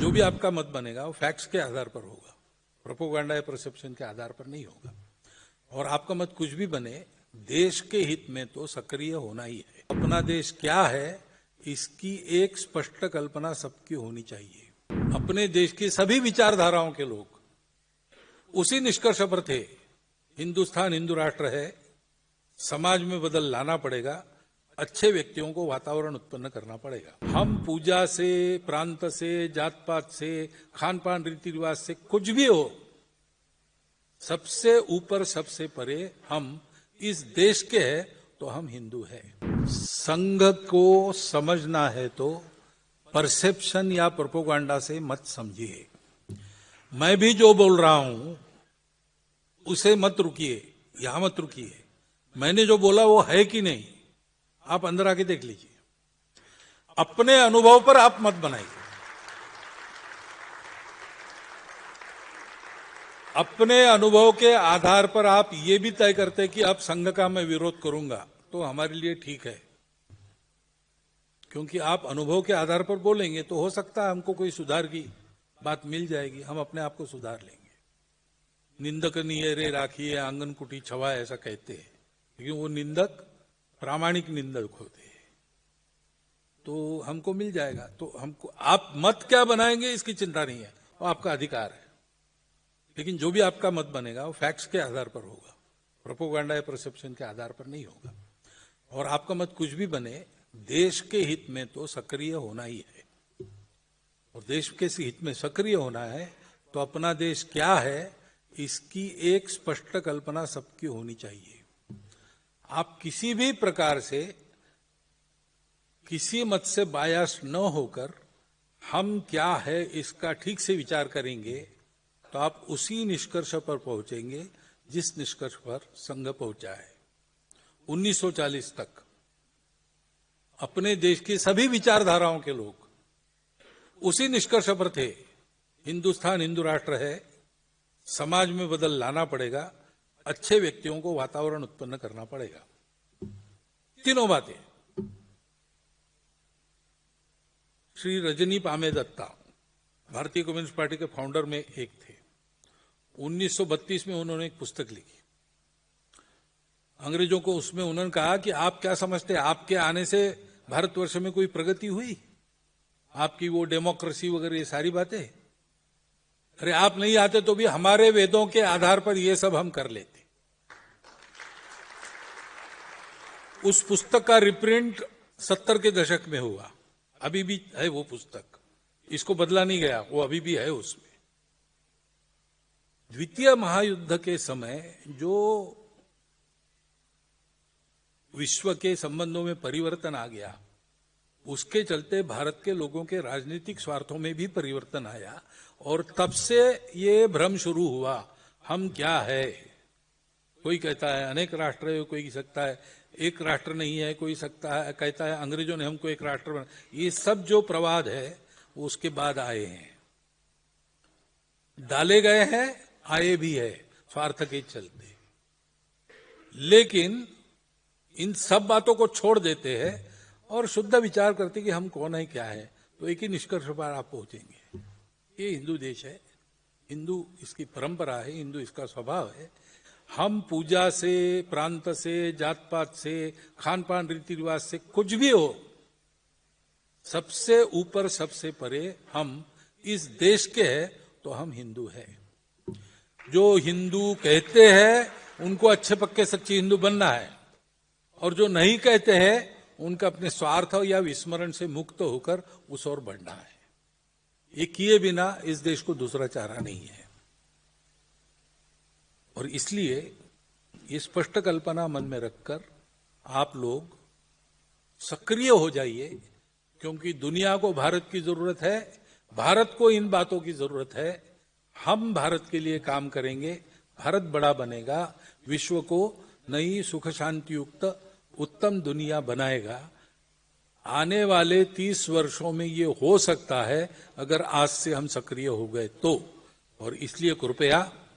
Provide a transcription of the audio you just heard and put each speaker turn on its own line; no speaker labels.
जो भी आपका मत बनेगा वो फैक्ट्स के आधार पर होगा, प्रोपोगंडा या परसेप्शन के आधार पर नहीं होगा। और आपका मत कुछ भी बने, देश के हित में तो सक्रिय होना ही है। अपना देश क्या है इसकी एक स्पष्ट कल्पना सबकी होनी चाहिए। अपने देश की सभी विचारधाराओं के लोग उसी निष्कर्ष पर थे, हिंदुस्तान हिंदू राष्ट्र है, समाज में बदल लाना पड़ेगा, अच्छे व्यक्तियों को वातावरण उत्पन्न करना पड़ेगा। हम पूजा से, प्रांत से, जात पात से, खान पान रीति रिवाज से कुछ भी हो, सबसे ऊपर सबसे परे हम इस देश के हैं तो हम हिंदू हैं। संघ को समझना है तो परसेप्शन या प्रोपोगंडा से मत समझिए। मैं भी जो बोल रहा हूं उसे मत रुकिए, यहां मत रुकिए। मैंने जो बोला वो है कि नहीं, आप अंदर आके देख लीजिए। अपने अनुभव पर आप मत बनाइए। अपने अनुभव के आधार पर आप ये भी तय करते कि अब संघ का मैं विरोध करूंगा तो हमारे लिए ठीक है, क्योंकि आप अनुभव के आधार पर बोलेंगे तो हो सकता है हमको कोई सुधार की बात मिल जाएगी, हम अपने आप को सुधार लेंगे। निंदक नियरे राखिए आंगन कुटी छवा, ऐसा कहते हैं, क्योंकि वो निंदक प्रामाणिक निंदक होते हैं, तो हमको मिल जाएगा। तो हमको आप मत क्या बनाएंगे इसकी चिंता नहीं है, वो आपका अधिकार है। लेकिन जो भी आपका मत बनेगा वो फैक्ट्स के आधार पर होगा, प्रोपोगंडा या परसेप्शन के आधार पर नहीं होगा। और आपका मत कुछ भी बने, देश के हित में तो सक्रिय होना ही है। और देश के हित में सक्रिय होना है तो अपना देश क्या है इसकी एक स्पष्ट कल्पना सबकी होनी चाहिए। आप किसी भी प्रकार से, किसी मत से बायस न होकर हम क्या है इसका ठीक से विचार करेंगे तो आप उसी निष्कर्ष पर पहुंचेंगे जिस निष्कर्ष पर संघ पहुंचा है। 1940 तक अपने देश की सभी विचारधाराओं के लोग उसी निष्कर्ष पर थे, हिंदुस्तान हिंदू राष्ट्र है, समाज में बदल लाना पड़ेगा, अच्छे व्यक्तियों को वातावरण उत्पन्न करना पड़ेगा। तीनों बातें। श्री रजनी पामे दत्ता भारतीय कम्युनिस्ट पार्टी के फाउंडर में एक थे। 1932 में उन्होंने एक पुस्तक लिखी। अंग्रेजों को उसमें उन्होंने कहा कि आप क्या समझते हैं, आपके आने से भारतवर्ष में कोई प्रगति हुई? आपकी वो डेमोक्रेसी वगैरह ये सारी बातें, अरे आप नहीं आते तो भी हमारे वेदों के आधार पर ये सब हम कर लेते। उस पुस्तक का रिप्रिंट 70 के दशक में हुआ, अभी भी है वो पुस्तक, इसको बदला नहीं गया, वो अभी भी है उसमें। द्वितीय महायुद्ध के समय जो विश्व के संबंधों में परिवर्तन आ गया, उसके चलते भारत के लोगों के राजनीतिक स्वार्थों में भी परिवर्तन आया और तब से ये भ्रम शुरू हुआ, हम क्या है। कोई कहता है अनेक राष्ट्र है, कोई सकता है एक राष्ट्र नहीं है, कोई सकता है कहता है अंग्रेजों ने हमको एक राष्ट्र बना। ये सब जो प्रवाद है वो उसके बाद आए हैं, डाले गए हैं, आए भी है स्वार्थ के चलते। लेकिन इन सब बातों को छोड़ देते हैं और शुद्ध विचार करते कि हम कौन है, क्या है, तो एक ही निष्कर्ष पर आप पहुंचेंगे। ये हिंदू देश है, हिंदू इसकी परंपरा है, हिंदू इसका स्वभाव है। हम पूजा से, प्रांत से, जात पात से, खान पान रीति रिवाज से कुछ भी हो, सबसे ऊपर सबसे परे हम इस देश के हैं तो हम हिंदू हैं। जो हिंदू कहते हैं उनको अच्छे पक्के सच्चे हिंदू बनना है, और जो नहीं कहते हैं उनका अपने स्वार्थ या विस्मरण से मुक्त होकर उस ओर बढ़ना है। ये किए बिना इस देश को दूसरा चारा नहीं है। और इसलिए ये स्पष्ट कल्पना मन में रखकर आप लोग सक्रिय हो जाइए, क्योंकि दुनिया को भारत की जरूरत है, भारत को इन बातों की जरूरत है। हम भारत के लिए काम करेंगे, भारत बड़ा बनेगा, विश्व को नई सुख शांति युक्त उत्तम दुनिया बनाएगा। आने वाले 30 वर्षों में ये हो सकता है अगर आज से हम सक्रिय हो गए तो। और इसलिए कृपया